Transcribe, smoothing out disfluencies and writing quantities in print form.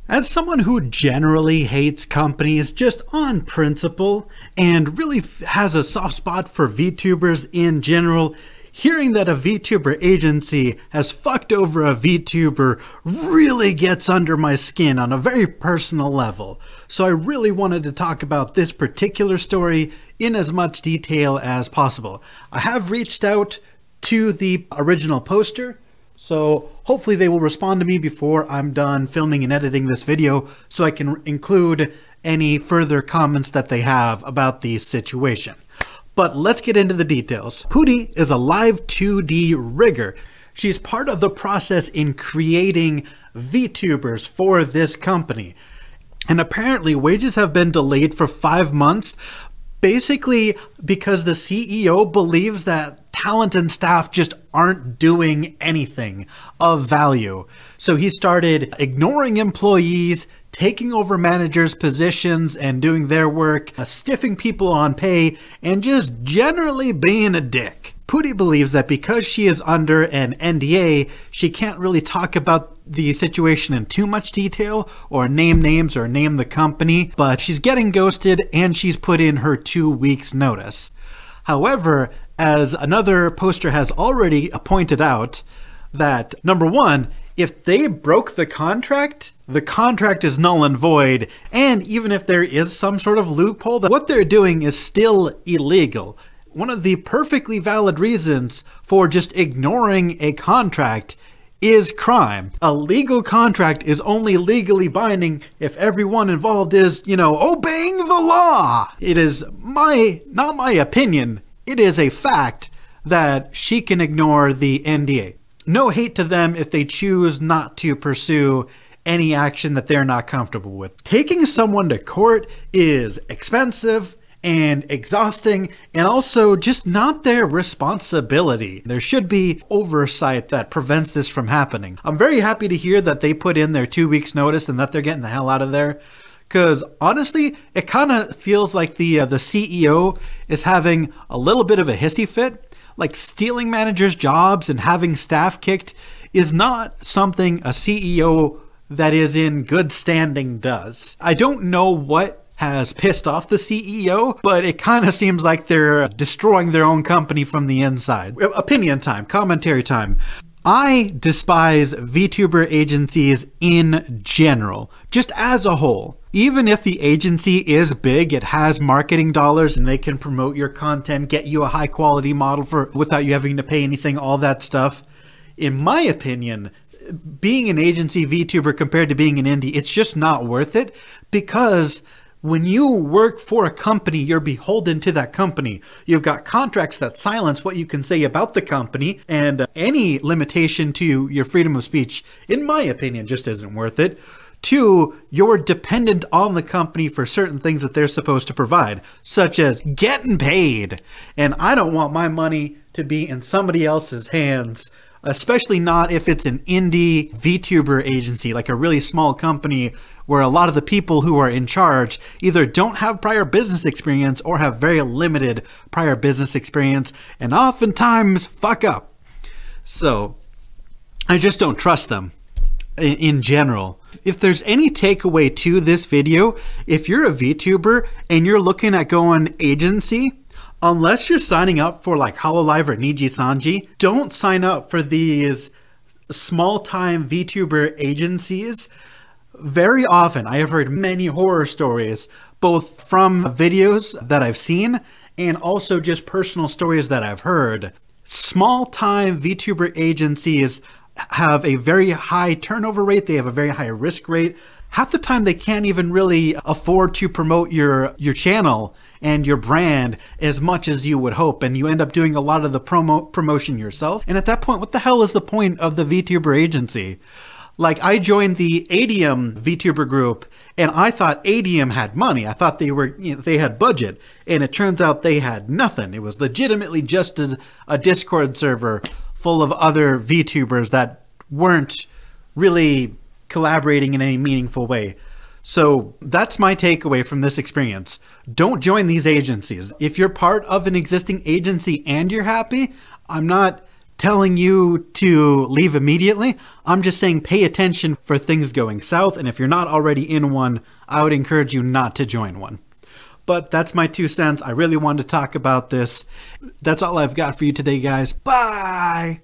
As someone who generally hates companies just on principle and really has a soft spot for VTubers in general, hearing that a VTuber agency has fucked over a VTuber really gets under my skin on a very personal level. So I really wanted to talk about this particular story in as much detail as possible. I have reached out to the original poster, so hopefully they will respond to me before I'm done filming and editing this video so I can include any further comments that they have about the situation. But let's get into the details. PUDI is a live 2D rigger. She's part of the process in creating VTubers for this company. And apparently wages have been delayed for 5 months, basically because the CEO believes that talent and staff just aren't doing anything of value. So he started ignoring employees, taking over managers' positions and doing their work, stiffing people on pay, and just generally being a dick. PUDI believes that because she is under an NDA, she can't really talk about the situation in too much detail or name names or name the company, but she's getting ghosted and she's put in her 2 weeks notice. However, as another poster has already pointed out, that number one, if they broke the contract is null and void, and even if there is some sort of loophole, that what they're doing is still illegal. One of the perfectly valid reasons for just ignoring a contract is crime. A legal contract is only legally binding if everyone involved is, obeying the law. It is not my opinion, it is a fact that she can ignore the NDA. No hate to them if they choose not to pursue any action that they're not comfortable with. Taking someone to court is expensive and exhausting, and also just not their responsibility. There should be oversight that prevents this from happening. I'm very happy to hear that they put in their 2 weeks notice and that they're getting the hell out of there. Because honestly, it kind of feels like the CEO is having a little bit of a hissy fit. Like stealing managers' jobs and having staff kicked is not something a CEO that is in good standing does. I don't know what has pissed off the CEO, but it kind of seems like they're destroying their own company from the inside. Opinion time, commentary time. I despise VTuber agencies in general, just as a whole. Even if the agency is big, it has marketing dollars and they can promote your content, get you a high quality model without you having to pay anything, all that stuff. In my opinion, being an agency VTuber compared to being an indie, it's just not worth it, because when you work for a company, you're beholden to that company. You've got contracts that silence what you can say about the company, and any limitation to your freedom of speech, in my opinion, just isn't worth it. Two, you're dependent on the company for certain things that they're supposed to provide, such as getting paid. And I don't want my money to be in somebody else's hands, especially not if it's an indie VTuber agency, like a really small company where a lot of the people who are in charge either don't have prior business experience or have very limited prior business experience and oftentimes fuck up. So I just don't trust them in general. If there's any takeaway to this video, if you're a VTuber and you're looking at going agency, unless you're signing up for like Hololive or Nijisanji, don't sign up for these small-time VTuber agencies. Very often, I have heard many horror stories, both from videos that I've seen and also just personal stories that I've heard. Small-time VTuber agencies have a very high turnover rate. They have a very high risk rate. Half the time, they can't even really afford to promote your channel and your brand as much as you would hope, and you end up doing a lot of the promotion yourself. And at that point, what the hell is the point of the VTuber agency? Like, I joined the Adium VTuber group, and I thought Adium had money. I thought they had budget, and it turns out they had nothing. It was legitimately just as a Discord server full of other VTubers that weren't really collaborating in any meaningful way. So that's my takeaway from this experience. Don't join these agencies. If you're part of an existing agency and you're happy, I'm not telling you to leave immediately. I'm just saying pay attention for things going south, and if you're not already in one, I would encourage you not to join one. But that's my 2 cents. I really wanted to talk about this. That's all I've got for you today, guys. Bye!